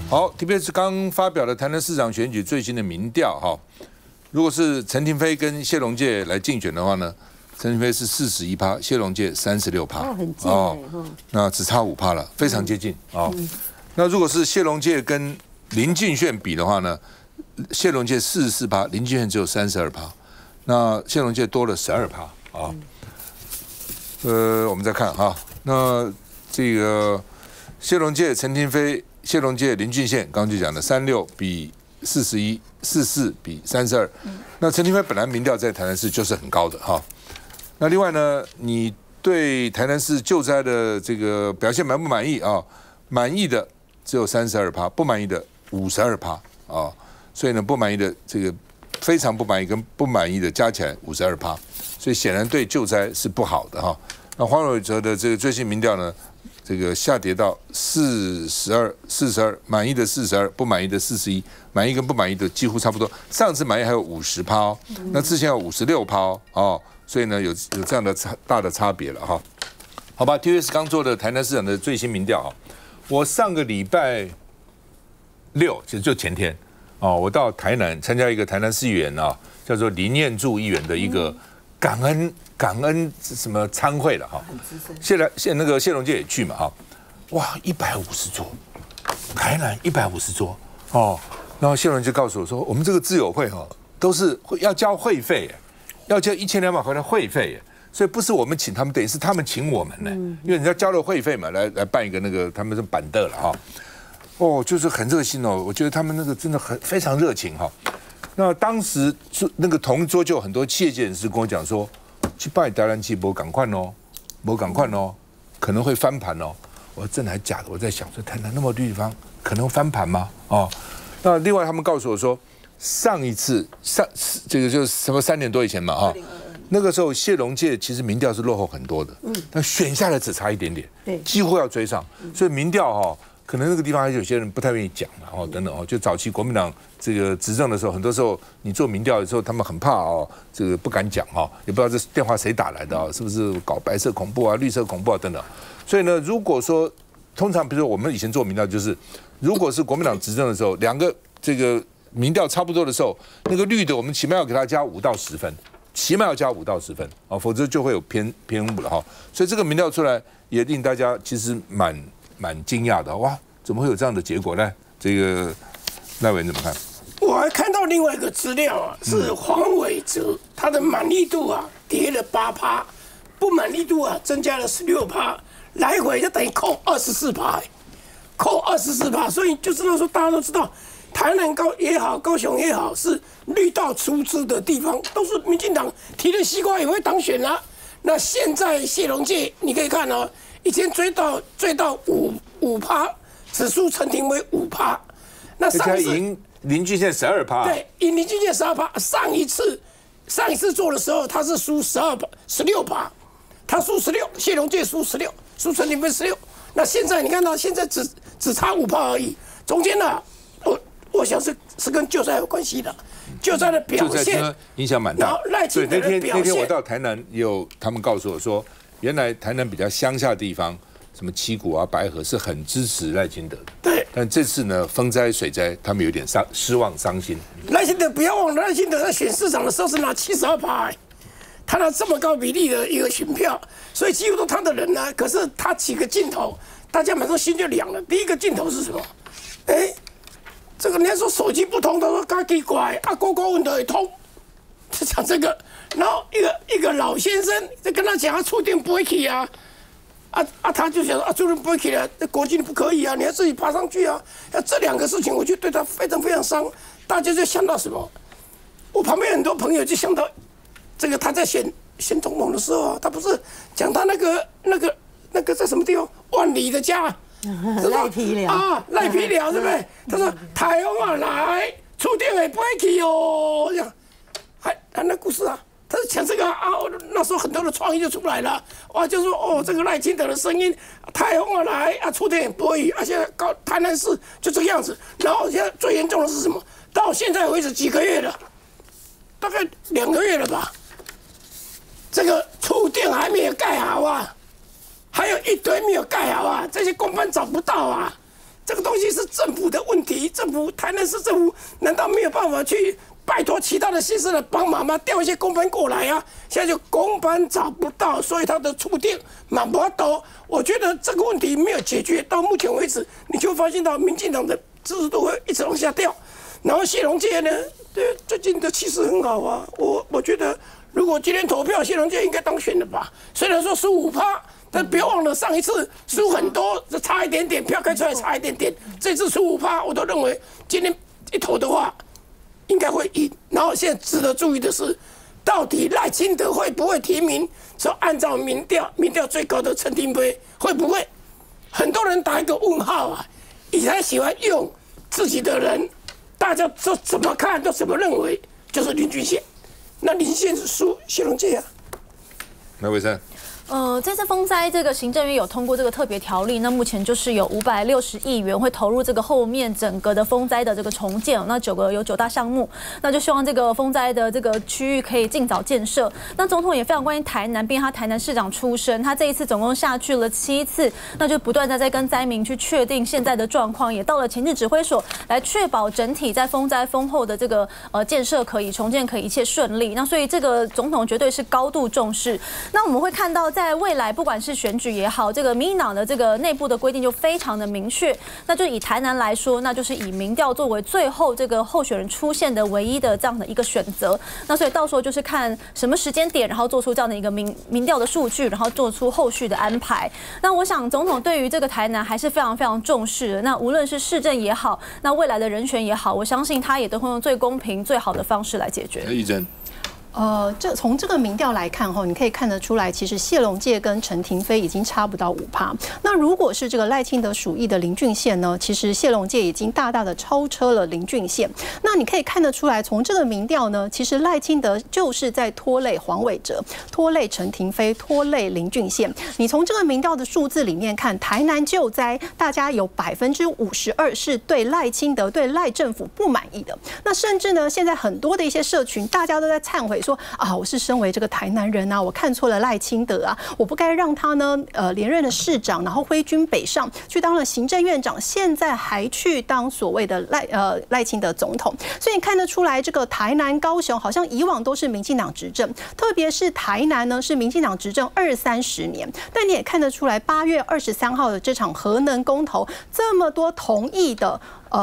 好 ，TBS 刚发表了台南市长选举最新的民调哈，如果是陈亭妃跟谢龙介来竞选的话呢，陈亭妃是41%，谢龙介36%，很近哦，那只差5%了，非常接近哦。那如果是谢龙介跟林俊炫比的话呢，谢龙介44%，林俊炫只有32%，那谢龙介多了12%啊。我们再看哈，那这个谢龙介、陈亭妃。谢龙介、林俊宪刚刚就讲的36比41，44比32。那陈亭妃本来民调在台南市就是很高的哈。那另外呢，你对台南市救灾的这个表现满不满意啊？满意的只有32%，不满意的52%啊。所以呢，不满意的这个非常不满意跟不满意的加起来52%，所以显然对救灾是不好的哈。那黄伟哲的这个最新民调呢？这个下跌到42，满意的42，不满意的41，满意跟不满意的几乎差不多。上次满意还有50%哦，那之前有56%哦，所以呢有这样的大的差别了哈。好吧 ，TBS 刚做的台南市长的最新民调啊，我上个礼拜6，其实就前天哦，我到台南参加一个台南市议员啊，叫做林念柱议员的一个感恩什么参会了哈，那个谢龙介也去嘛哈，哇150桌，台南150桌哦，然后谢龙介告诉我说，我们这个自有会哈都是要交会费，要交1200块的会费，所以不是我们请他们，等于是他们请我们呢，因为人家交了会费嘛，来办一个那个他们是板凳了哈，哦，就是很热心哦，我觉得他们那个真的非常热情哈。那当时那个同桌就有很多企业界人士跟我讲说，去拜台南市没赶快哦，没赶快哦，可能会翻盘哦。我说真的还假的？我在想说台南那么地方可能翻盘吗？哦，那另外他们告诉我说，上一次这个就是什么3年多以前嘛哈，那个时候谢龙介其实民调是落后很多的，但选下来只差一点点，对，几乎要追上，所以民调哈。可能那个地方还有些人不太愿意讲哦，等等哦，就早期国民党这个执政的时候，很多时候你做民调的时候，他们很怕哦，这个不敢讲哈，也不知道这电话谁打来的啊，是不是搞白色恐怖啊、绿色恐怖啊等等。所以呢，如果说通常比如说我们以前做民调，就是如果是国民党执政的时候，两个这个民调差不多的时候，那个绿的我们起码要给他加5到10分，起码要加5到10分哦，否则就会有偏误了哈。所以这个民调出来也令大家其实蛮惊讶的哇，怎么会有这样的结果呢？这个赖委员怎么看？我还看到另外一个资料啊，是黄伟哲他的满意度啊跌了8%，不满意度啊增加了16%，来回就等于扣24%，扣24%，所以就知道说大家都知道，台南也好，高雄也好，是绿道出资的地方，都是民进党提的西瓜也会当选啊。那现在谢龙介你可以看哦。以前追到5%，指数陈亭妃5%，那上次赢林俊宪12%，对，赢林俊宪12%。上一次做的时候，他是输16%，他输16%，谢龙介输16%，输陈亭妃16%。那现在你看到现在只差5%而已，中间呢，我想是跟救灾有关系的，救灾的表现影响蛮大。然后赖清德的表现，那天我到台南，也有他们告诉我说。原来台南比较乡下的地方，什么七股啊、白河是很支持赖清德的。对。但这次呢，风灾、水灾，他们有点失望、伤心。赖清德不要忘了，赖清德在选市长的时候是拿72%，他拿这么高比例的一个选票，所以几乎都他的人呢。可是他几个镜头，大家马上心就凉了。第一个镜头是什么？这个人家说手机不通，他说刚奇怪啊，高问的也通，就讲这个。然后一个老先生在跟他讲，他触电不会去啊，他就想说触电不会去了，这国际不可以啊，你要自己爬上去啊。这2个事情，我就对他非常非常伤。大家就想到什么？我旁边很多朋友就想到，这个他在选总统的时候啊，他不是讲他那个在什么地方万里的家，赖皮寮啊，赖皮寮对不对？他说台风啊来，触电也不会去哦，这样。还那故事啊，他是讲这个啊，那时候很多的创意就出来了，哇，就说哦，这个赖清德的声音，台风啊来啊，触电也不会，而且台南市就这个样子。然后现在最严重的是什么？到现在为止几个月了，大概2个月了吧，这个触电还没有盖好啊，还有一堆没有盖好啊，这些公班找不到啊，这个东西是政府的问题，台南市政府难道没有办法去拜托其他的县市来帮忙吗？调一些公班过来啊！现在就公班找不到，所以他的触电蛮不多。我觉得这个问题没有解决，到目前为止，你就发现到民进党的支持度会一直往下掉。然后谢龙介呢，最近的气势很好啊，我觉得如果今天投票，谢龙介应该当选了吧？虽然说15%，但不要忘了上一次输很多，差一点点，票开出来差一点点，这次15%，我都认为今天一投的话。应该会赢，然后现在值得注意的是，到底赖清德会不会提名？说按照民调最高的陈亭妃会不会？很多人打一个问号啊！以前喜欢用自己的人，大家都怎么看都怎么认为，就是林俊宪。那林宪是输谢龙介啊。那伟山。这次风灾，这个行政院有通过这个特别条例，那目前就是有560亿元会投入这个后面整个的风灾的这个重建，那有9大项目，那就希望这个风灾的这个区域可以尽早建设。那总统也非常关心台南，毕竟他台南市长出身，他这一次总共下去了7次，那就不断的在跟灾民去确定现在的状况，也到了前置指挥所来确保整体在风灾风后的这个建设可以重建可以一切顺利。那所以这个总统绝对是高度重视。那我们会看到。在未来，不管是选举也好，这个民进党的这个内部的规定就非常的明确。那就以台南来说，那就是以民调作为最后这个候选人出现的唯一的这样的一个选择。那所以到时候就是看什么时间点，然后做出这样的一个民调的数据，然后做出后续的安排。那我想总统对于这个台南还是非常非常重视的。那无论是市政也好，那未来的人选也好，我相信他也都会用最公平、最好的方式来解决。义珍。从这个民调来看你可以看得出来，其实谢龙介跟陈亭妃已经差不到5%。那如果是这个赖清德属意的林俊宪呢，其实谢龙介已经大大的超车了林俊宪。那你可以看得出来，从这个民调呢，其实赖清德就是在拖累黄伟哲、拖累陈亭妃、拖累林俊宪。你从这个民调的数字里面看，台南救灾，大家有52%是对赖清德、对赖政府不满意的。那甚至呢，现在很多的一些社群，大家都在忏悔。说啊，我是身为这个台南人啊，我看错了赖清德啊，我不该让他呢连任了市长，然后挥军北上去当了行政院长，现在还去当所谓的赖清德总统。所以你看得出来，这个台南、高雄好像以往都是民进党执政，特别是台南呢是民进党执政20-30年，但你也看得出来，8月23号的这场核能公投，这么多同意的。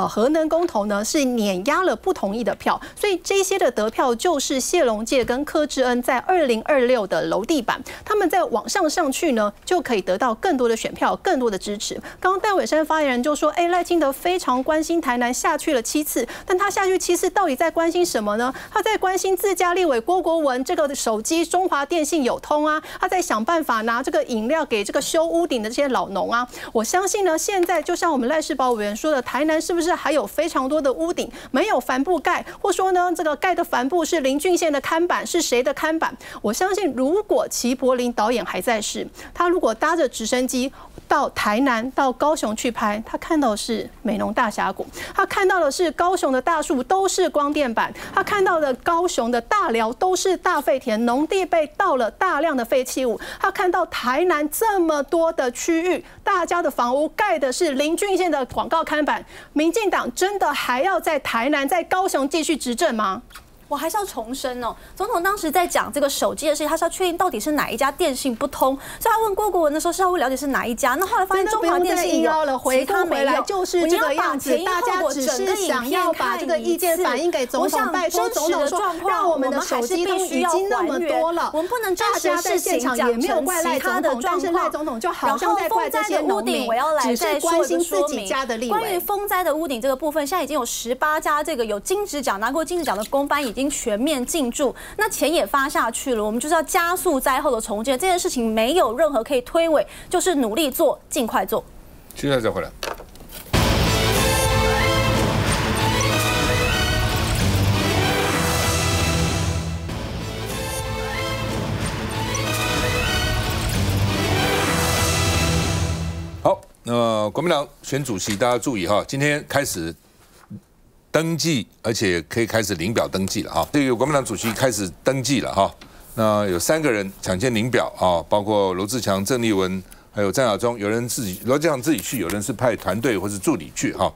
核能公投呢是碾压了不同意的票，所以这些的得票就是谢龙介跟柯志恩在2026的楼地板，他们在往上去呢，就可以得到更多的选票，更多的支持。刚刚戴伟山发言人就说，赖清德非常关心台南下去了7次，但他下去7次到底在关心什么呢？他在关心自家立委郭国文这个手机中华电信有通啊，他在想办法拿这个饮料给这个修屋顶的这些老农啊。我相信呢，现在就像我们赖世宝委员说的，台南是不是还有非常多的屋顶没有帆布盖，或说呢，这个盖的帆布是林俊宪的看板，是谁的看板？我相信，如果齐柏林导演还在世，他如果搭着直升机到台南、到高雄去拍，他看到的是美浓大峡谷，他看到的是高雄的大树都是光电板，他看到的高雄的大寮都是大废田，农地被倒了大量的废弃物，他看到台南这么多的区域，大家的房屋盖的是林俊宪的广告看板，民进党真的还要在台南、在高雄继续执政吗？我还是要重申哦，总统当时在讲这个手机的事情，他是要确定到底是哪一家电信不通，所以他问郭国文的时候是要了解是哪一家。那后来发现中华电信有了，回头回来就是这个样子，大家只是想要把这个意见反映给总统，拜托总统说，让我们的手机通已经那么多了，我们不能大家在现场也没有怪赖总统，但是赖总统就好像在怪这些农民，只是关心自己家的立委。关于风灾的屋顶这个部分，现在已经有18家这个有金质奖拿过金质奖的公班已经全面进驻，那钱也发下去了。我们就是要加速灾后的重建，这件事情没有任何可以推诿，就是努力做，尽快做。现在再回来。好，那国民党选主席，大家注意哈，今天开始登记，而且可以开始领表登记了哈。这个国民党主席开始登记了哈。那有3个人抢先领表啊，包括罗志强、郑丽文、还有张亚中，有人自己罗志祥自己去，有人是派团队或是助理去哈。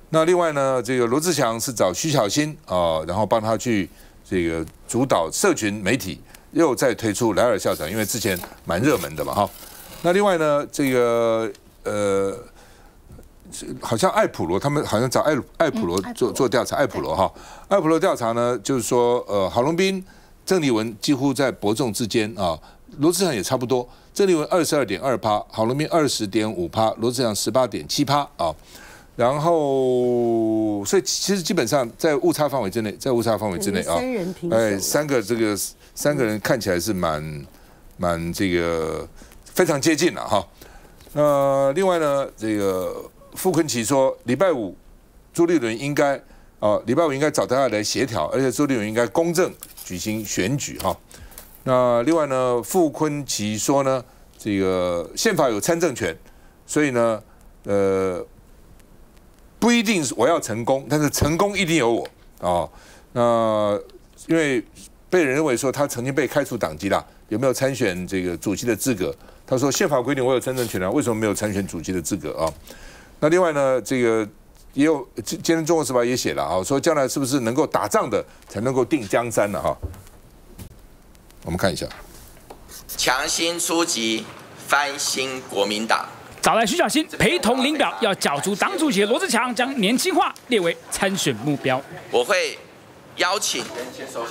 那另外呢，这个罗志祥是找徐小新然后帮他去这个主导社群媒体，又再推出莱尔校长，因为之前蛮热门的嘛哈。那另外呢，这个好像艾普罗他们好像找艾普罗做调查，艾普罗哈，艾普罗调查呢，就是说郝龙斌、郑丽文几乎在伯仲之间啊，罗志祥也差不多，郑丽文22.2%，郝龙斌20.5%，罗志祥18.7%啊。然后，所以其实基本上在误差范围之内，啊，三人平手，三个人看起来是蛮这个非常接近了哈。另外呢，这个傅昆萁说礼拜五朱立伦应该礼拜五应该找大家来协调，而且朱立伦应该公正举行选举哈。那另外呢，傅昆萁说呢，这个宪法有参政权，所以呢，不一定我要成功，但是成功一定有我那因为被人认为说他曾经被开除党籍啦，有没有参选这个主席的资格？他说宪法规定我有参政权啊，为什么没有参选主席的资格啊？那另外呢，这个也有今天《中国时报》也写了说将来是不是能够打仗的才能够定江山呢？我们看一下，强行出击，翻新国民党。找来徐小新陪同领表，要角逐党主席的罗志强将年轻化列为参选目标。我会邀请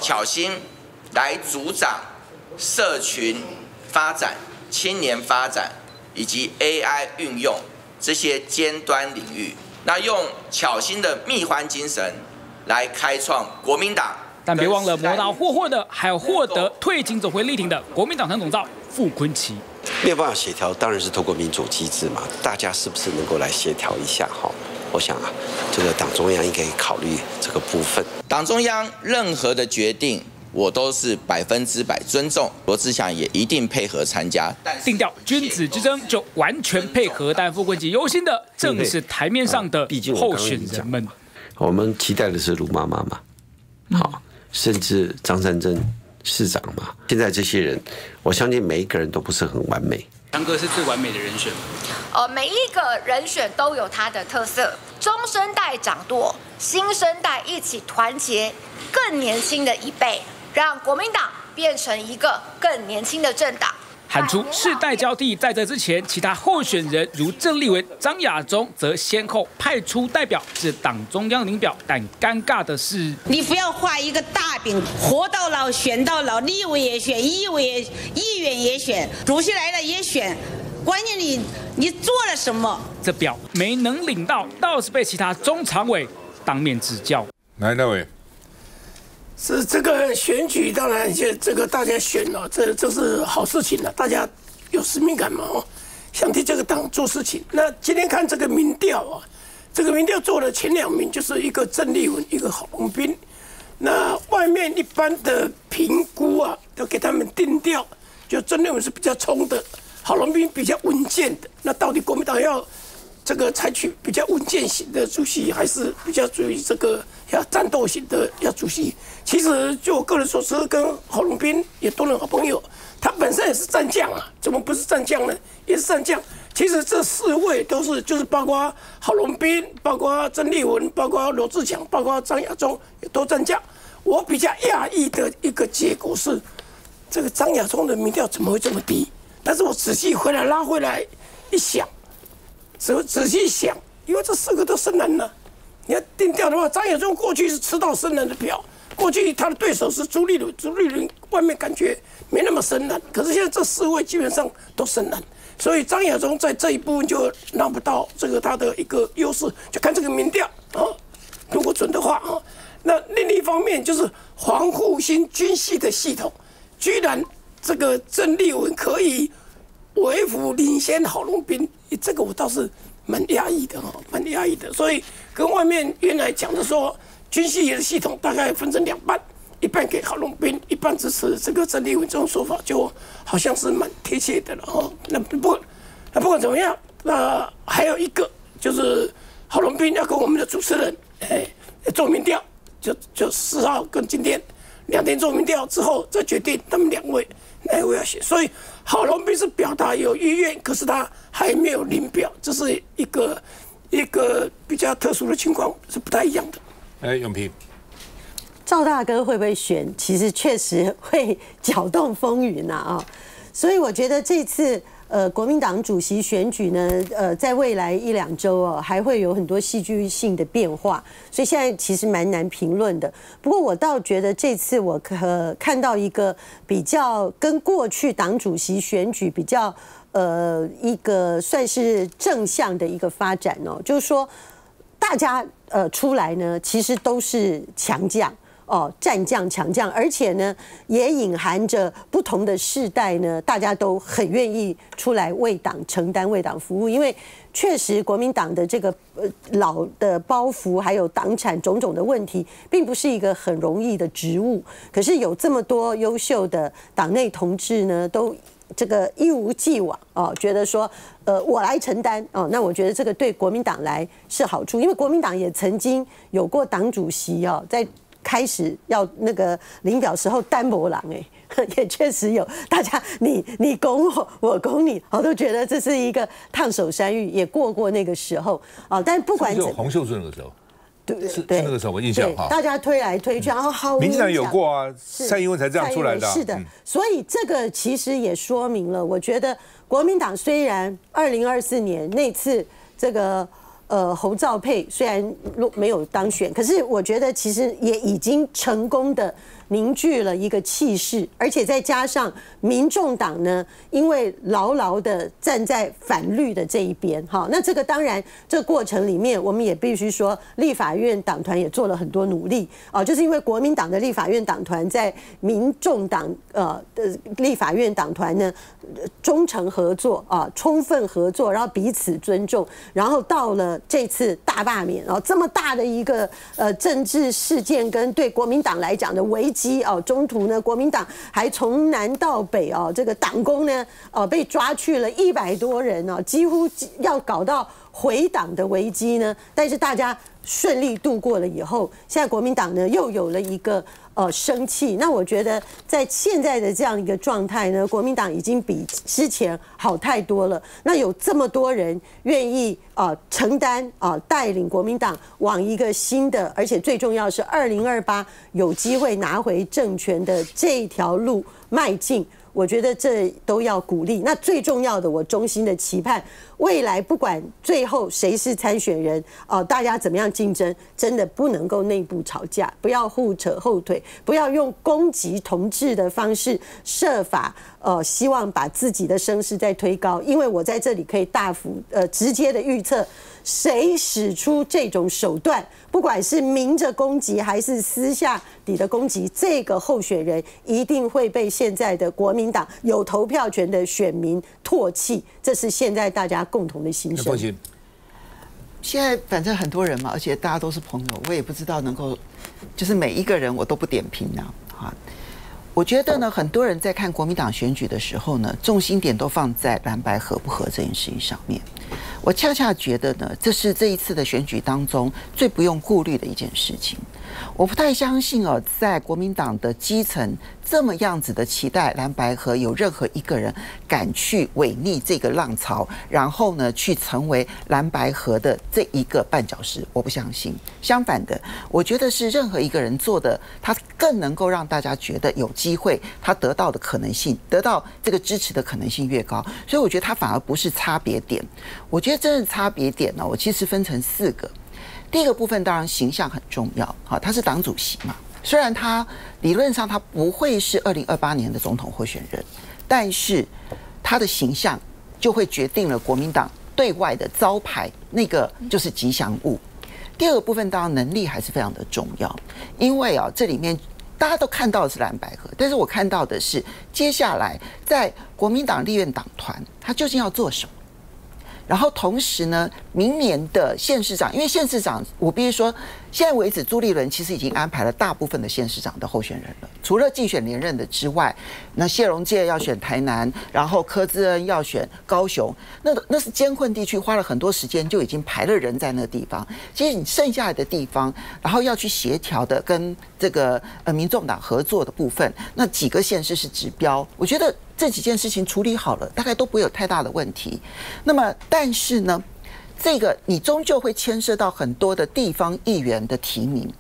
巧芯来主掌社群发展、青年发展以及 AI 运用这些尖端领域，那用巧芯的蜜獾精神来开创国民党。但别忘了磨刀霍霍的，还有获得退经走回力挺的国民党前总召傅昆萁。没有办法协调，当然是透过民主机制嘛。大家是不是能够来协调一下？我想这个党中央应该考虑这个部分。党中央任何的决定，我都是100%尊重，罗志祥也一定配合参加。定调君子之争就完全配合，但傅昆萁忧心的正是台面上的候选人们。我们期待的是卢妈妈嘛，甚至张善政市长嘛。现在这些人，我相信每一个人都不是很完美。强哥是最完美的人选。每一个人选都有他的特色，中生代掌舵，新生代一起团结，更年轻的一辈，让国民党变成一个更年轻的政党。喊出世代交替，在这之前，其他候选人如郑丽文、张亚中则先后派出代表至党中央领表，但尴尬的是，你不要画一个大饼，活到老选到老，立委也选，议员也选，主席来了也选，关键你做了什么？这表没能领到，倒是被其他中常委当面指教。来，那位。是这个选举，当然这个大家选了，这是好事情了，大家有使命感嘛想替这个党做事情。那今天看这个民调这个民调做的前2名就是一个郑丽文，一个郝龙斌。那外面一般的评估都给他们定调，就郑丽文是比较冲的，郝龙斌比较稳健的。那到底国民党要这个采取比较稳健型的主席，还是比较属于这个要战斗型的要主席？其实就我个人所知，跟郝龙斌也多人好朋友，他本身也是战将怎么不是战将呢？也是战将。其实这4位都是，就是包括郝龙斌，包括郑丽文，包括罗志强，包括张亚中，也都战将。我比较讶异的一个结果是，这个张亚中的民调怎么会这么低？但是我仔细拉回来一想。仔细想，因为这4个都深蓝了。你要定调的话，张亚中过去是吃到深蓝的票，过去他的对手是朱立伦，朱立伦外面感觉没那么深蓝，可是现在这4位基本上都深蓝，所以张亚中在这一部分就拿不到这个他的一个优势，就看这个民调如果准的话那另一方面就是黄复兴军系的系统，居然这个郑丽文可以微幅领先郝龙斌，这个我倒是蛮压抑的蛮压抑的。所以跟外面原来讲的说，军系的系统大概分成2半，一半给郝龙斌，一半支持这个郑丽文，这种说法就好像是蛮贴切的了那不管怎么样，那还有一个就是郝龙斌要跟我们的主持人做民调，就4号跟今天2天做民调之后再决定他们2位哪一位要选。所以郝龙斌是表达有意愿，可是他还没有领表，这是一个比较特殊的情况，是不太一样的。哎，永平，赵大哥会不会选？其实确实会搅动风云啊！所以我觉得这次国民党主席选举呢，在未来1、2周哦，还会有很多戏剧性的变化，所以现在其实蛮难评论的。不过我倒觉得这次我看到一个比较跟过去党主席选举比较一个算是正向的一个发展哦，就是说大家出来呢，其实都是强将。战将强将，而且呢，也隐含着不同的世代呢，大家都很愿意出来为党承担、为党服务。因为确实国民党的这个老的包袱，还有党产种种的问题，并不是一个很容易的职务。可是有这么多优秀的党内同志呢，都这个一无既往觉得说我来承担那我觉得这个对国民党来是好处，因为国民党也曾经有过党主席在开始要那个领表时候单薄狼也确实有，大家你拱我，我拱你，我都觉得这是一个烫手山芋，也过那个时候但不管是洪秀柱那个时候，对，是那个时候我印象哈，大家推来推去，然后好，民进党有过啊，蔡英文才这样出来的，是的，所以这个其实也说明了，我觉得国民党虽然2024年那次这个。侯兆佩虽然没有当选，可是我觉得其实也已经成功的凝聚了一个气势，而且再加上民众党呢，因为牢牢的站在反绿的这一边，那这个当然这个过程里面，我们也必须说，立法院党团也做了很多努力就是因为国民党的立法院党团在民众党的立法院党团呢忠诚合作充分合作，然后彼此尊重，然后到了这次大罢免这么大的一个政治事件跟对国民党来讲的危机中途呢，国民党还从南到北这个党工呢被抓去了100多人几乎要搞到回党的危机呢，但是大家顺利度过了以后，现在国民党呢又有了一个生气。那我觉得在现在的这样一个状态呢，国民党已经比之前好太多了。那有这么多人愿意承担带领国民党往一个新的，而且最重要是2028有机会拿回政权的这条路迈进。我觉得这都要鼓励。那最重要的，我衷心的期盼，未来不管最后谁是参选人，大家怎么样竞争，真的不能够内部吵架，不要互扯后腿，不要用攻击同志的方式设法希望把自己的声势再推高。因为我在这里可以大幅直接的预测，谁使出这种手段，不管是明着攻击还是私下底的攻击，这个候选人一定会被现在的国民党有投票权的选民唾弃，这是现在大家共同的心声。现在反正很多人嘛，而且大家都是朋友，我也不知道能够，就是每一个人我都不点评我觉得呢，很多人在看国民党选举的时候呢，重心点都放在蓝白合不合这件事情上面。我恰恰觉得呢，这是这一次的选举当中最不用顾虑的一件事情。我不太相信在国民党的基层这么样子的期待蓝白合有任何一个人敢去违逆这个浪潮，然后呢去成为蓝白合的这一个绊脚石，我不相信。相反的，我觉得是任何一个人做的，他更能够让大家觉得有机会，他得到的可能性，得到这个支持的可能性越高。所以我觉得他反而不是差别点。我觉得真正差别点呢，我其实分成4个。第一个部分当然形象很重要，他是党主席嘛，虽然他理论上他不会是2028年的总统候选人，但是他的形象就会决定了国民党对外的招牌，那个就是吉祥物。第二个部分当然能力还是非常的重要，因为这里面大家都看到的是蓝白合，但是我看到的是接下来在国民党立院党团他究竟要做什么。然后同时呢，明年的县市长，因为县市长我必须说，现在为止朱立伦其实已经安排了大部分的县市长的候选人了，除了竞选连任的之外，那谢龙介要选台南，然后柯志恩要选高雄，那是艰困地区，花了很多时间就已经排了人在那个地方。其实你剩下来的地方，然后要去协调的跟这个民众党合作的部分，那几个县市是指标，我觉得这几件事情处理好了，大概都不会有太大的问题。那么，但是呢，这个你终究会牵涉到很多的地方议员的提名。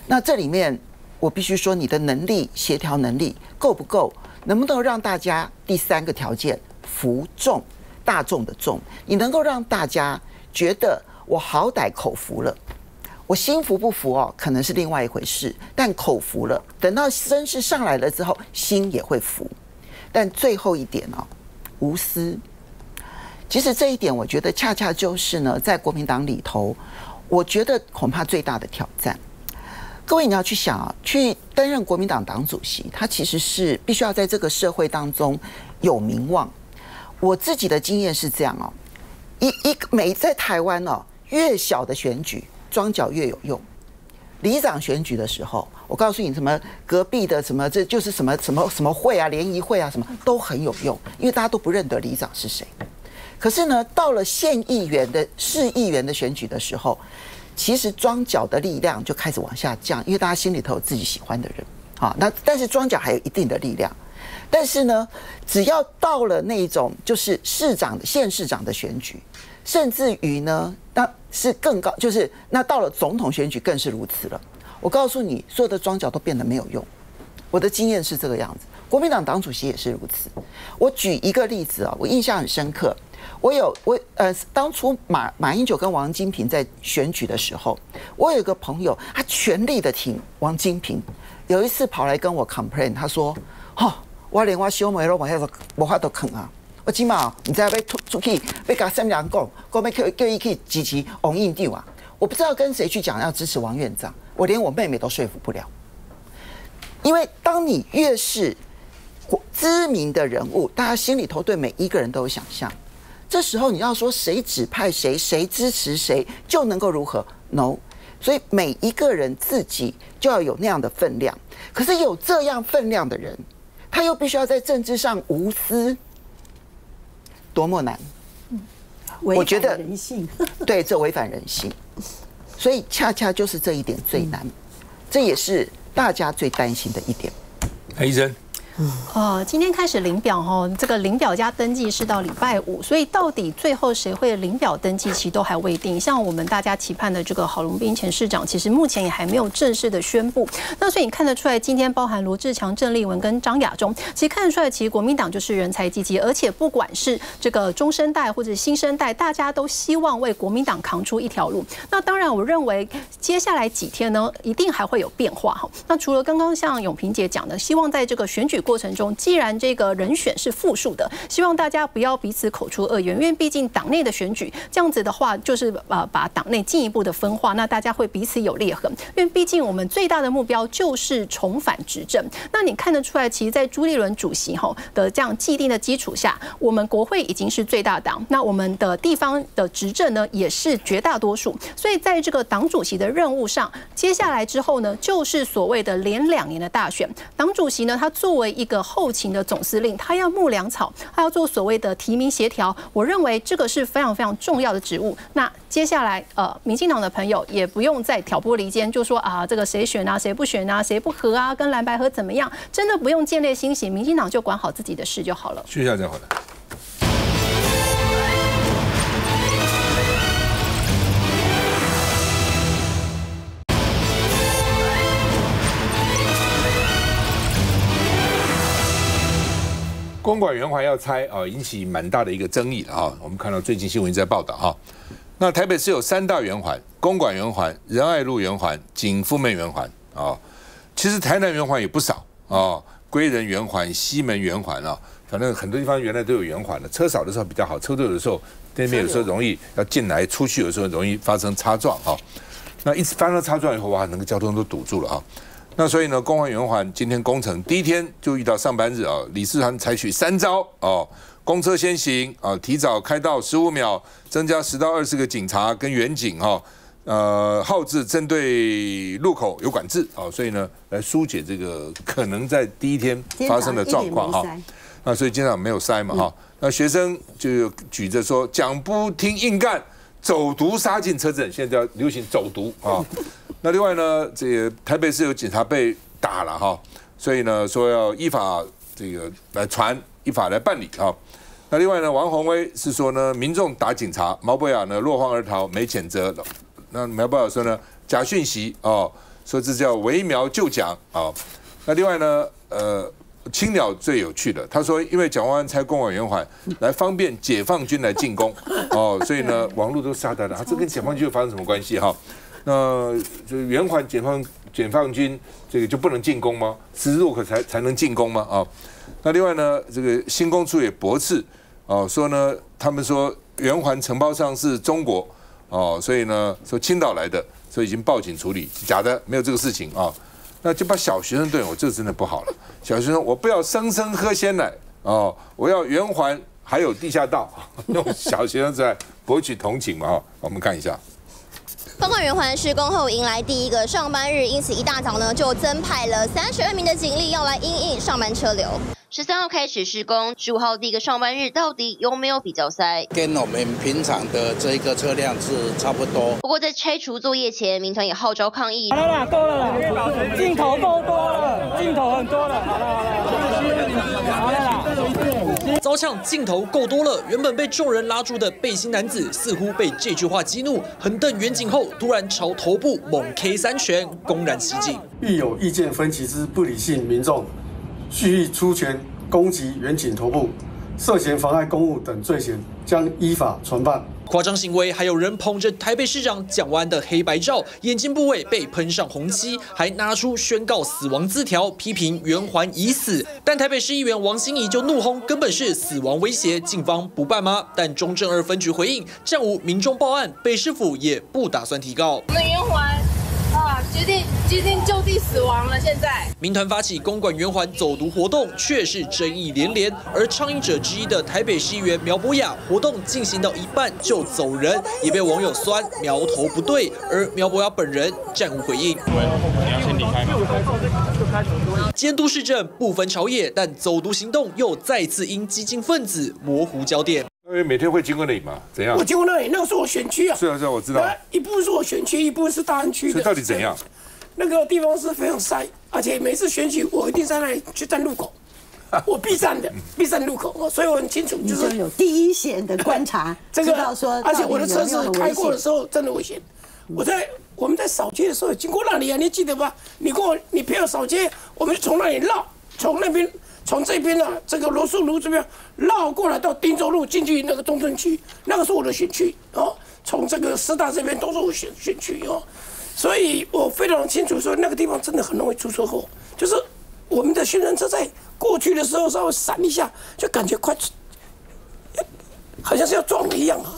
那这里面，我必须说，你的能力、协调能力够不够？能不能让大家第三个条件服众，大众的众，你能够让大家觉得我好歹口服了。我心服不服哦，可能是另外一回事，但口服了，等到声势上来了之后，心也会服。但最后一点哦，无私。其实这一点，我觉得恰恰就是呢，在国民党里头，我觉得恐怕最大的挑战。各位，你要去想啊，去担任国民党党主席，他其实是必须要在这个社会当中有名望。我自己的经验是这样哦，每在台湾哦，越小的选举，庄脚越有用。里长选举的时候，我告诉你，什么隔壁的什么，这就是什么会啊，联谊会啊，什么都很有用，因为大家都不认得里长是谁。可是呢，到了县议员的市议员的选举的时候，其实庄脚的力量就开始往下降，因为大家心里头有自己喜欢的人啊。那但是庄脚还有一定的力量，但是呢，只要到了那一种就是市长的县市长的选举，甚至于呢，那是更高，就是那到了总统选举更是如此了。我告诉你，所有的庄脚都变得没有用。我的经验是这个样子，国民党党主席也是如此。我举一个例子啊，我印象很深刻。当初马英九跟王金平在选举的时候，我有一个朋友，他全力的挺王金平。有一次跑来跟我 complain， 他说：“我连我小妹都没法度啃啊！我起码你知道要出去，要跟三人讲要叫他去支持王院长啊！我不知道跟谁去讲要支持王院长，我连我妹妹都说服不了。因为当你越是知名的人物，大家心里头对每一个人都有想象。这时候你要说谁指派谁，谁支持谁就能够如何 ？No， 所以每一个人自己就要有那样的分量。可是有这样分量的人，他又必须要在政治上无私，多么难！我觉得人性，对，这违反人性。所以恰恰就是这一点最难，这也是大家最担心的一点。医生。今天开始领表哈，这个领表加登记是到礼拜五，所以到底最后谁会领表登记，其实都还未定。像我们大家期盼的这个郝龙斌前市长，其实目前也还没有正式的宣布。那所以你看得出来，今天包含罗志强、郑丽文跟张亚中，其实看得出来，其实国民党就是人才济济，而且不管是这个中生代或者新生代，大家都希望为国民党扛出一条路。那当然，我认为接下来几天呢，一定还会有变化哈。那除了刚刚像永平姐讲的，希望在这个选举过程中，既然这个人选是复数的，希望大家不要彼此口出恶言，因为毕竟党内的选举这样子的话，就是把党内进一步的分化，那大家会彼此有裂痕。因为毕竟我们最大的目标就是重返执政。那你看得出来，其实，在朱立伦主席的这样既定的基础下，我们国会已经是最大党，那我们的地方的执政呢也是绝大多数。所以在这个党主席的任务上，接下来之后呢，就是所谓的连2年的大选。党主席呢，他作为一个后勤的总司令，他要幕粮草，他要做所谓的提名协调。我认为这个是非常非常重要的职务。那接下来，民进党的朋友也不用再挑拨离间，就说这个谁选啊，谁不选啊，谁不合啊，跟蓝白合怎么样？真的不用见猎心喜，民进党就管好自己的事就好了。徐校长，好了。公馆圆环要拆啊，引起蛮大的一个争议了哈。我们看到最近新闻在报道哈。那台北市有3大圆环：公馆圆环、仁爱路圆环、景富门圆环啊。其实台南圆环也不少啊，归仁圆环、西门圆环啊，反正很多地方原来都有圆环的。车少的时候比较好，车多的时候那边有时候容易要进来出去，有时候容易发生擦撞哈。那一发生擦撞以后，哇，整个交通都堵住了哈。那所以呢，公馆圆环今天工程第一天就遇到上班日啊，李世川采取3招哦，公车先行啊，提早开道15秒，增加10到20个警察跟员警哈。号志针对路口有管制啊，所以呢，来疏解这个可能在第一天发生的状况哈。那所以今天没有塞嘛哈。那学生就举着说讲不听硬干，走读杀进车阵，现在要流行走读啊。那另外呢，这个台北市有警察被打了哈，所以呢说要依法这个来传，依法来办理啊。那另外呢，王宏威是说呢，民众打警察，毛博雅呢落荒而逃，没谴责。那苗博雅说呢，假讯息哦，说这叫为苗就蒋啊。那另外呢，青鸟最有趣的，他说因为蒋万安拆公馆圆环来方便解放军来进攻哦，所以呢网络都杀他了，这跟解放军发生什么关系哈？那就圆环解放军这个就不能进攻吗？十字路口才能进攻吗？啊？那另外呢，这个新工处也驳斥哦，说呢他们说圆环承包商是中国。哦，所以呢，说青岛来的，所以已经报警处理，假的，没有这个事情啊。那就把小学生对我，这真的不好了。小学生，我不要生生喝鲜奶哦，我要圆环还有地下道，用小学生在博取同情嘛哈。我们看一下。公馆圆环施工后迎来第一个上班日，因此一大早呢就增派了32名的警力要来因应上班车流。13号开始施工，15号第一个上班日到底有没有比较塞？跟我们平常的这一个车辆是差不多。不过在拆除作业前，民团也号召抗议。好了啦，够了啦，镜头够多了，镜头很多了，好了啦。遭呛镜头够多了，原本被众人拉住的背心男子似乎被这句话激怒，横瞪远景后，突然朝头部猛 K 3拳，公然袭警。遇有意见分歧之不理性民众，蓄意出拳攻击远景头部，涉嫌妨碍公务等罪嫌，将依法传办。夸张行为，还有人捧着台北市长蒋万安的黑白照，眼睛部位被喷上红漆，还拿出宣告死亡字条，批评圆环已死。但台北市议员王心怡就怒轰，根本是死亡威胁，警方不办吗？但中正2分局回应，暂无民众报案，北市府也不打算提告。我们圆环决定就地死亡了。现在民团发起公馆圆环走读活动，却是争议连连。而倡议者之一的台北市议员苗博雅，活动进行到一半就走人，也被网友酸苗头不对。而苗博雅本人暂无回应。你要先离开吗？监督市政不分朝野，但走读行动又再次因激进分子模糊焦点。因为每天会经过那里嘛，怎样？我经过那里，那个是我选区啊。是啊，我知道。一部分是我选区，一部分是大安区的。所以到底怎样？那个地方是非常塞，而且每次选举我一定在那里去站路口，我必站的，必站路口，所以我很清楚，就是有第一线的观察，这个，说，而且我的车子开过的时候真的危险。我们在扫街的时候经过那里啊，你记得吧？你陪我扫街，我们就从那里绕，从这边啊，这个罗素路这边绕过来到汀州路进去那个中正区，那个是我的选区哦。从这个师大这边都是我选区哦。所以我非常清楚说，那个地方真的很容易出车祸。就是我们的宣传车在过去的时候稍微闪一下，就感觉快，好像是要撞你一样啊！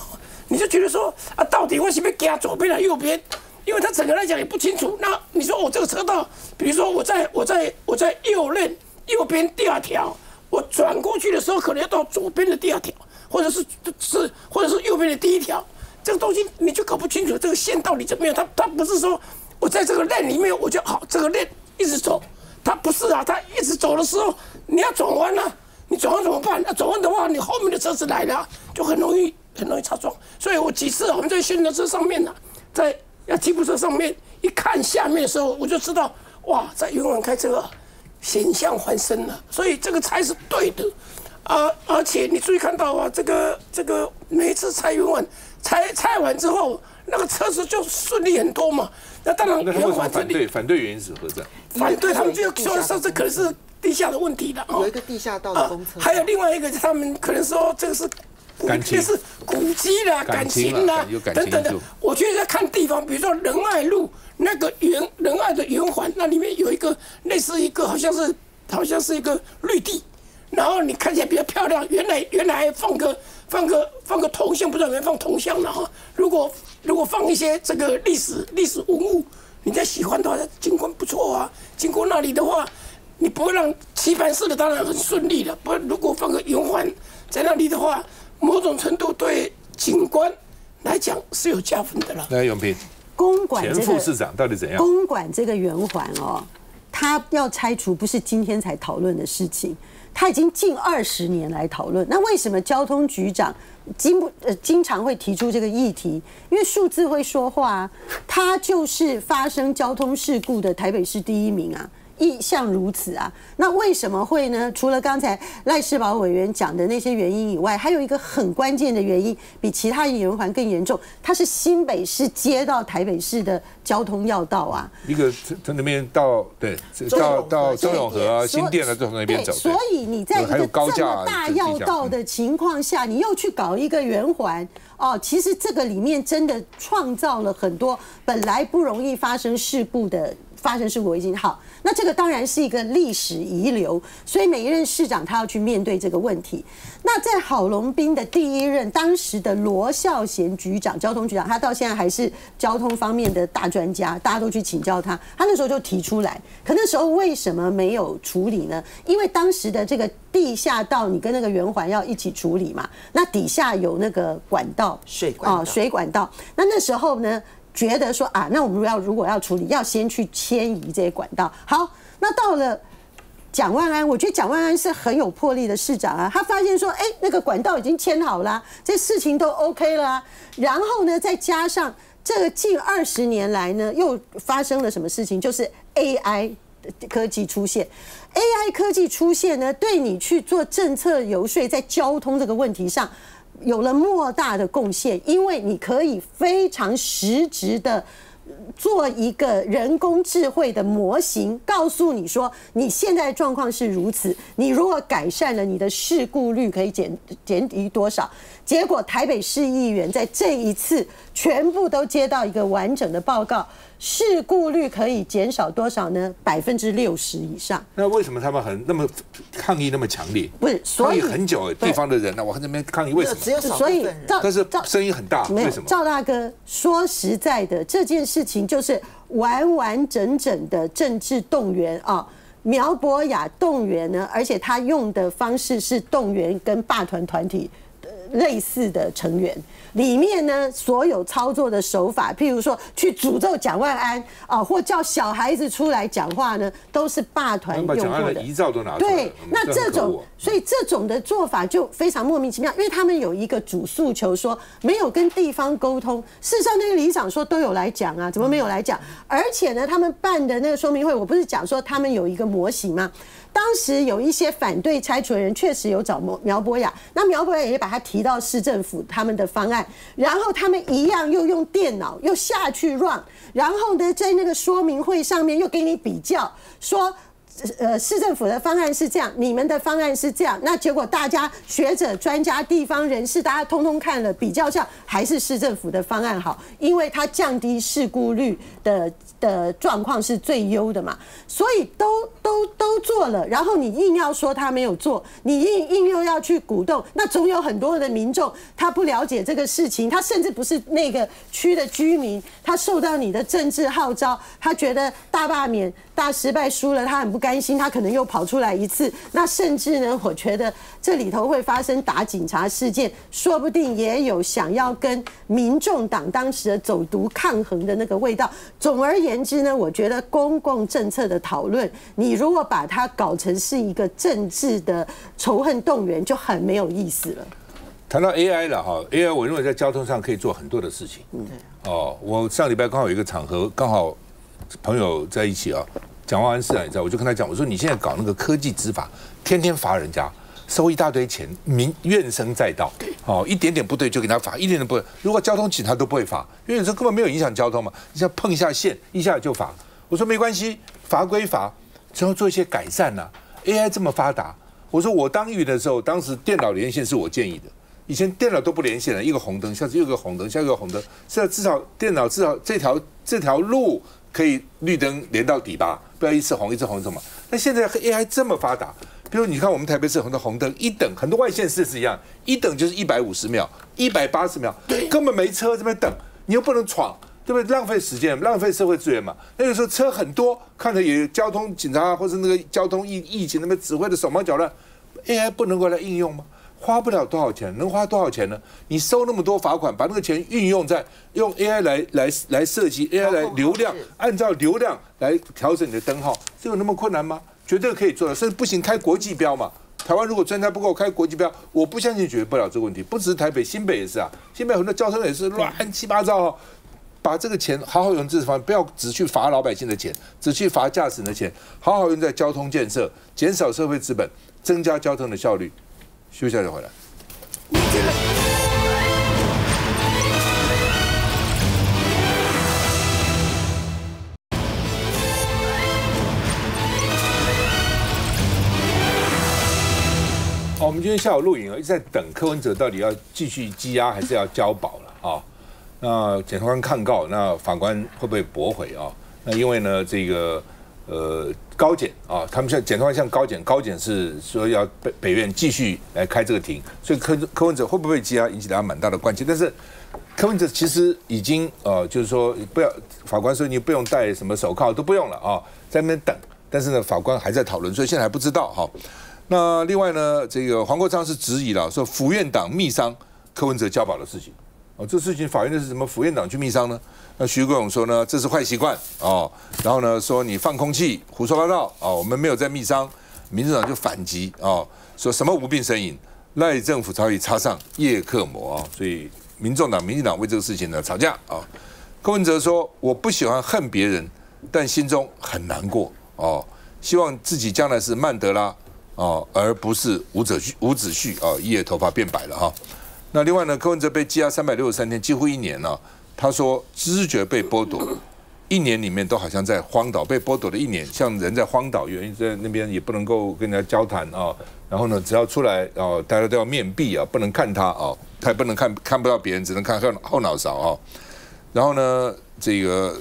你就觉得说啊，到底为什么给他左边还是右边？因为他整个来讲也不清楚。那你说我这个车道，比如说我在右边第2条，我转过去的时候可能要到左边的第2条，或者是右边的第1条。这个东西你就搞不清楚这个线到底怎么样，它不是说我在这个链里面我就好这个链一直走，它不是啊，它一直走的时候你要转弯啊，你转弯怎么办？那转弯的话，你后面的车子来了就很容易擦撞。所以我几次我们在宣传车上面呢，在吉普车上面一看下面的时候，我就知道哇，在圆环开车啊，险象环生了，所以这个才是对的啊！而且你注意看到啊，这个每一次拆圆环。拆完之后，那个车子就顺利很多嘛。那当然，圆环反对原因是何在？反对他们就说这可能是地下的问题了。有一个地下道的公车，还有另外一个，他们可能说这个是古迹啦、感情啦等等的。我觉得在看地方，比如说仁爱路那个仁爱的圆环，那里面有一个类似一个好像是一个绿地，然后你看起来比较漂亮。原来放个铜像，不知道有没有放铜像了哈。如果放一些这个历史文物，你再喜欢的话，景观不错啊。经过那里的话，你不会让棋盘式的当然很顺利了，不然如果放个圆环在那里的话，某种程度对景观来讲是有加分的啦。来，永平，公馆前副市长到底怎样？公馆这个圆环哦，它要拆除不是今天才讨论的事情，它已经近20年来讨论。那为什么交通局长经常会提出这个议题？因为数字会说话啊，它就是发生交通事故的台北市第1名啊。一向如此啊，那为什么会呢？除了刚才赖士葆委员讲的那些原因以外，还有一个很关键的原因，比其他圆环更严重，它是新北市接到台北市的交通要道啊。一个从那边到中永和啊、新店啊，都从那边走。所以你在一个这么大要道的情况下，你又去搞一个圆环。哦，其实这个里面真的创造了很多本来不容易发生事故危机。好，那这个当然是一个历史遗留，所以每一任市长他要去面对这个问题。那在郝龙斌的第1任，当时的罗孝贤局长，交通局长，他到现在还是交通方面的大专家，大家都去请教他，他那时候就提出来。可那时候为什么没有处理呢？因为当时的这个地下道，你跟那个圆环要一起处理嘛，那底下有那个管道，水管道。那时候呢？觉得说啊，那我们如果要处理，要先去迁移这些管道。好，那到了蒋万安，我觉得蒋万安是很有魄力的市长啊。他发现说，那个管道已经迁好了，这事情都 OK 了啊。然后呢，再加上这个近20年来呢，又发生了什么事情？就是 AI 科技出现。AI 科技出现呢，对你去做政策游说，在交通这个问题上。有了莫大的贡献，因为你可以非常实质的做一个人工智慧的模型，告诉你说你现在的状况是如此，你如果改善了，你的事故率可以减低多少？结果台北市议员在这一次全部都接到一个完整的报告，事故率可以减少多少呢？60%以上。那为什么他们那么抗议那么强烈？不是，所以抗议很久，地方的人呢，我看这边抗议为什么？所以但是声音很大，为什么？赵大哥说实在的，这件事情就是完完整整的政治动员啊。苗博雅动员呢，而且他用的方式是动员跟霸团团体类似的成员，里面呢所有操作的手法，譬如说去诅咒蒋万安啊，或叫小孩子出来讲话呢，都是霸团用过的。把蒋万安的遗照都拿出来。对，那所以这种的做法就非常莫名其妙，因为他们有一个主诉求说没有跟地方沟通，事实上那个里长说都有来讲啊，怎么没有来讲？而且呢，他们办的那个说明会，我不是讲说他们有一个模型吗？当时有一些反对拆除的人确实有找苗博雅，那苗博雅也把他提到市政府他们的方案，然后他们一样又用电脑又下去 run， 然后呢在那个说明会上面又给你比较说。市政府的方案是这样，你们的方案是这样，那结果大家学者、专家、地方人士，大家通通看了，比较下还是市政府的方案好，因为它降低事故率的状况是最优的嘛，所以都做了，然后你硬要说他没有做，你硬又要去鼓动，那总有很多的民众他不了解这个事情，他甚至不是那个区的居民，他受到你的政治号召，他觉得大罢免、大失败输了，他很不甘心，他可能又跑出来一次，那甚至呢，我觉得这里头会发生打警察事件，说不定也有想要跟民众党当时的走读抗衡的那个味道。总而言之呢，我觉得公共政策的讨论，你如果把它搞成是一个政治的仇恨动员，就很没有意思了。谈到 AI 了哈 ，AI 我认为在交通上可以做很多的事情。哦，我上礼拜刚好有一个场合，刚好朋友在一起啊，蒋万安市长也在，我就跟他讲，我说你现在搞那个科技执法，天天罚人家，收一大堆钱，怨声载道。哦，一点点不对就给他罚，一点点不对。如果交通警察都不会罚，因为有时候根本没有影响交通嘛，你像碰一下线，一下就罚。我说没关系，罚归罚，只要做一些改善呐。AI 这么发达，我说我当议员的时候，当时电脑连线是我建议的。以前电脑都不连线了，一个红灯，下次又一个红灯，下一个红灯，现在至少电脑至少这条路可以绿灯连到底吧，不要一次红一次红什么。那现在 AI 这么发达，比如你看我们台北市很多红灯一等，很多外县市是一样，一等就是150秒、180秒，根本没车这边等，你又不能闯，对不对？浪费时间，浪费社会资源嘛。那个时候车很多，看着也交通警察或是那个交通疫情那边指挥的手忙脚乱 ，AI 不能够来应用吗？花不了多少钱，能花多少钱呢？你收那么多罚款，把那个钱运用在用 AI 来设计 AI 来流量，按照流量来调整你的灯号，这有那么困难吗？绝对可以做到，甚至不行开国际标嘛。台湾如果专家不够开国际标，我不相信解决不了这个问题。不只是台北，新北也是啊，新北很多交通也是乱七八糟哦。把这个钱好好用这方面，不要只去罚老百姓的钱，只去罚驾驶人的钱，好好用在交通建设，减少社会资本，增加交通的效率。休息一下就回来。我们今天下午录影一直在等柯文哲到底要继续羁押还是要交保了啊？那检察官抗告，那法官会不会驳回啊？那因为呢，这个高检啊，他们检察官向高检是说要北院继续来开这个庭，所以柯文哲会不会羁押引起大家蛮大的关切。但是柯文哲其实已经就是说不要，法官说你不用戴什么手铐都不用了啊，在那边等。但是呢，法官还在讨论，所以现在还不知道哈。那另外呢，这个黄国昌是质疑了，说府院党密商柯文哲交保的事情。这事情法院的是什么？府院党去密商呢？那徐国勇说呢，这是坏习惯哦。然后呢，说你放空气、胡说八道啊，我们没有在密商。民进党就反击啊，说什么无病呻吟，赖政府早已插上叶克膜啊。所以民进党为这个事情呢吵架啊。柯文哲说，我不喜欢恨别人，但心中很难过哦，希望自己将来是曼德拉哦，而不是伍子胥啊，一夜头发变白了哈。那另外呢，柯文哲被羁押363天，几乎1年了。他说知觉被剥夺，1年里面都好像在荒岛被剥夺了1年，像人在荒岛，有人在那边也不能够跟人家交谈啊。然后呢，只要出来哦，大家都要面壁啊，不能看他啊，他也不能看不到别人，只能看后脑勺啊。然后呢，这个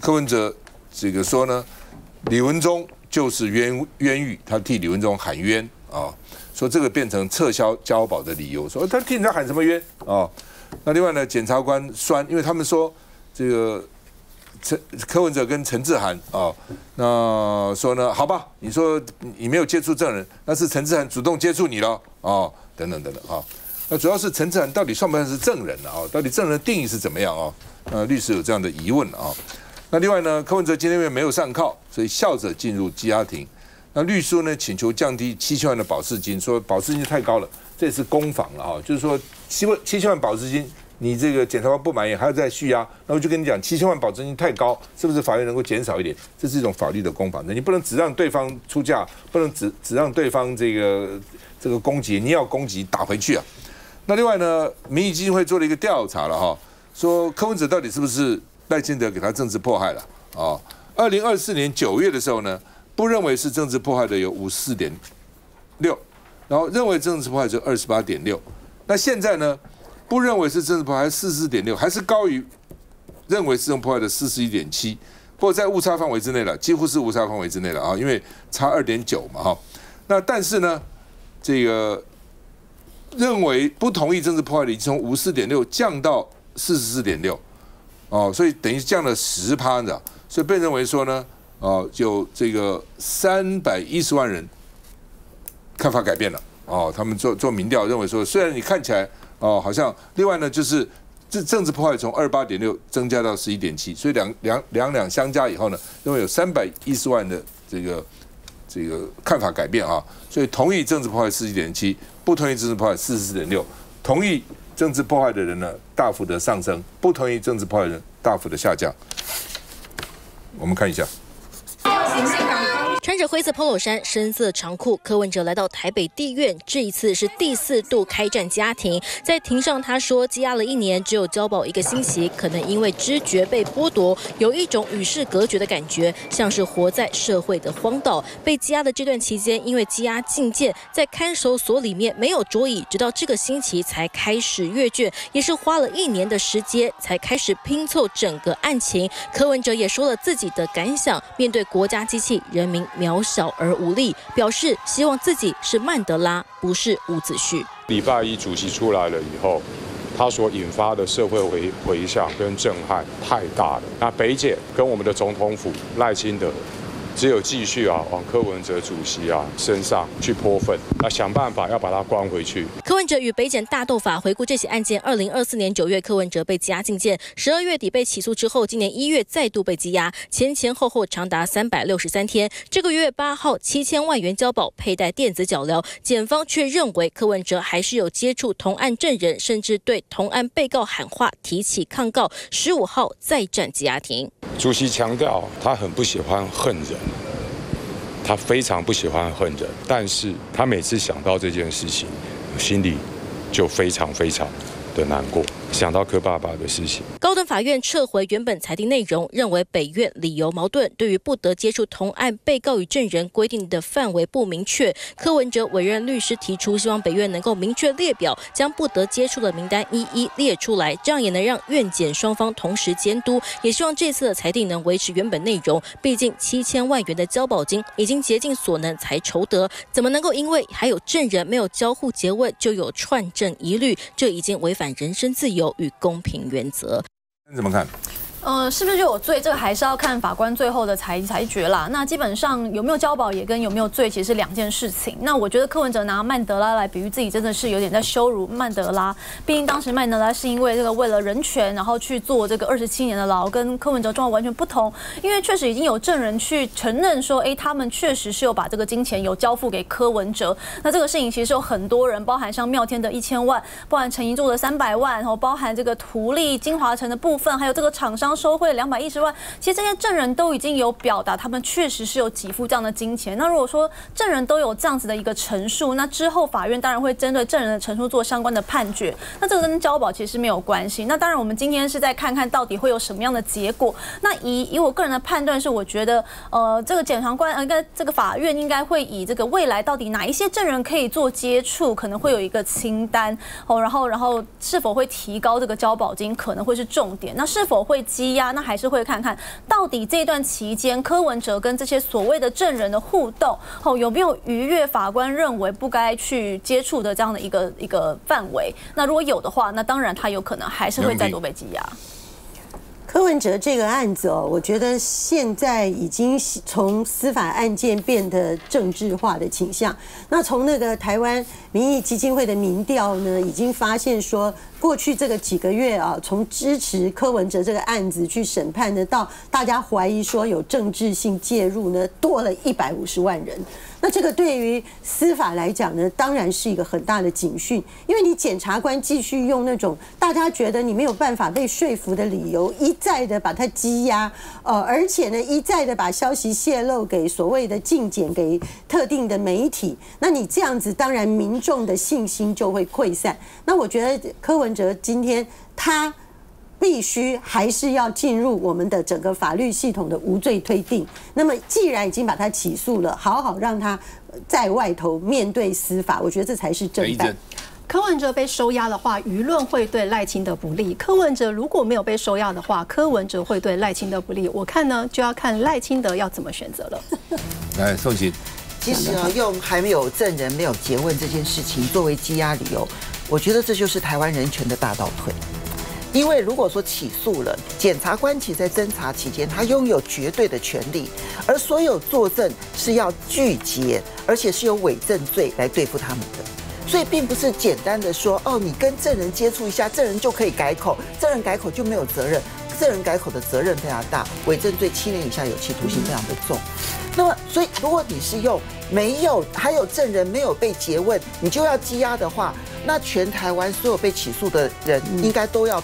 柯文哲这个说呢，李文忠就是冤狱，他替李文忠喊冤啊。说这个变成撤销交保的理由，说他替人家喊什么冤啊？那另外呢，检察官酸，因为他们说这个柯文哲跟陈志涵啊，那说呢，好吧，你说你没有接触证人，那是陈志涵主动接触你了啊，等等啊。那主要是陈志涵到底算不算是证人啊？到底证人的定义是怎么样啊？律师有这样的疑问啊。那另外呢，柯文哲今天因为没有上铐，所以笑着进入羁押庭。那律师呢请求降低7000万的保释金，说保释金太高了，这也是攻防了啊，就是说7000万保释金，你这个检察官不满意还要再续押，那我就跟你讲7000万保释金太高，是不是法院能够减少一点？这是一种法律的攻防，你不能只让对方出价，不能只让对方这个攻击，你要攻击打回去啊。那另外呢，民意基金会做了一个调查了哈，说柯文哲到底是不是赖清德给他政治迫害了啊？2024年9月的时候呢，不认为是政治迫害的有54.6%，然后认为政治迫害就28.6%。那现在呢，不认为是政治迫害44.6%，还是高于认为是政治迫害的41.7%，不过在误差范围之内了，几乎是误差范围之内了啊，因为差2.9嘛哈。那但是呢，这个认为不同意政治迫害的已经从54.6%降到44.6%，哦，所以等于降了10%的，所以被认为说呢。有这个310万人看法改变了哦，他们做民调认为说，虽然你看起来好像，另外呢就是这政治迫害从28.6增加到11.7，所以两相加以后呢，认为有310万的这个看法改变啊，所以同意政治迫害41.7，不同意政治迫害44.6，同意政治迫害的人呢大幅的上升，不同意政治迫害的人大幅的下降。我们看一下。穿着灰色 polo 衫、深色长裤，柯文哲来到台北地院，这一次是第4度开战家庭。在庭上，他说羁押了1年，只有交保1个星期，可能因为知觉被剥夺，有一种与世隔绝的感觉，像是活在社会的荒岛。被羁押的这段期间，因为羁押禁见，在看守所里面没有桌椅，直到这个星期才开始阅卷，也是花了1年的时间才开始拼凑整个案情。柯文哲也说了自己的感想，面对国家机器，人民渺小而无力，表示希望自己是曼德拉，不是伍子胥。礼拜1主席出来了以后，它所引发的社会回响跟震撼太大了。那北检跟我们的总统府赖清德，只有继续往柯文哲主席身上去泼粪，想办法要把他关回去。柯文哲与北检大斗法，回顾这起案件，2024年9月柯文哲被羁押禁见，12月底被起诉之后，今年1月再度被羁押，前后长达363天。这个月8号7000万元交保，佩戴电子脚镣，检方却认为柯文哲还是有接触同案证人，甚至对同案被告喊话，提起抗告。15号再战羁押庭。主席强调，他很不喜欢恨人。他非常不喜欢恨人，但是他每次想到这件事情，心里就非常的难过，想到柯爸爸的事情。高等法院撤回原本裁定内容，认为北院理由矛盾，对于不得接触同案被告与证人规定的范围不明确。柯文哲委任律师提出，希望北院能够明确列表，将不得接触的名单一一列出来，这样也能让院检双方同时监督。也希望这次的裁定能维持原本内容，毕竟7000万元的交保金已经竭尽所能才筹得，怎么能够因为还有证人没有交互诘问就有串证疑虑？这已经违反人身自由与公平原则。你怎么看？是不是就有罪？这个还是要看法官最后的裁决啦。那基本上有没有交保也跟有没有罪其实是两件事情。那我觉得柯文哲拿曼德拉来比喻自己，真的是有点在羞辱曼德拉。毕竟当时曼德拉是因为这个为了人权，然后去做这个27年的牢，跟柯文哲状况完全不同。因为确实已经有证人去承认说，他们确实是有把这个金钱有交付给柯文哲。那这个事情其实有很多人，包含像妙天的1000万，包含陈怡做的300万，然后包含这个图利金华城的部分，还有这个厂商收贿210万，其实这些证人都已经有表达，他们确实是有给付这样的金钱。那如果说证人都有这样子的一个陈述，那之后法院当然会针对证人的陈述做相关的判决。那这个跟交保其实没有关系。那当然，我们今天是在看看到底会有什么样的结果。那以我个人的判断是，我觉得这个检察官应该这个法院应该会以这个未来到底哪一些证人可以做接触，可能会有一个清单然后是否会提高这个交保金，可能会是重点。那是否会羁押？那还是会看看到底这一段期间柯文哲跟这些所谓的证人的互动有没有逾越法官认为不该去接触的这样的一个范围。那如果有的话，那当然他有可能还是会再度被羁押。柯文哲这个案子我觉得现在已经从司法案件变得政治化的倾向。那从那个台湾民意基金会的民调呢，已经发现说，过去这个几个月从支持柯文哲这个案子去审判呢，到大家怀疑说有政治性介入呢，多了150万人。那这个对于司法来讲呢，当然是一个很大的警讯，因为你检察官继续用那种大家觉得你没有办法被说服的理由，一再的把它羁押，而且呢，一再的把消息泄露给所谓的禁检，给特定的媒体。那你这样子，当然民众的信心就会溃散。那我觉得柯文哲今天他必须还是要进入我们的整个法律系统的无罪推定。那么既然已经把他起诉了，好好让他在外头面对司法，我觉得这才是正办。柯文哲被收押的话，舆论会对赖清德不利；柯文哲如果没有被收押的话，柯文哲会对赖清德不利。我看呢，就要看赖清德要怎么选择了。来，宋琦，其实用还没有证人、没有诘问这件事情作为羁押理由，我觉得这就是台湾人权的大倒退。因为如果说起诉了，检察官其实在侦查期间，他拥有绝对的权利，而所有作证是要具结，而且是有伪证罪来对付他们的。所以并不是简单的说，你跟证人接触一下，证人就可以改口，证人改口就没有责任，证人改口的责任非常大，伪证罪7年以下有期徒刑非常的重。那么，所以如果你是用还有证人没有被诘问，你就要羁押的话，那全台湾所有被起诉的人应该都要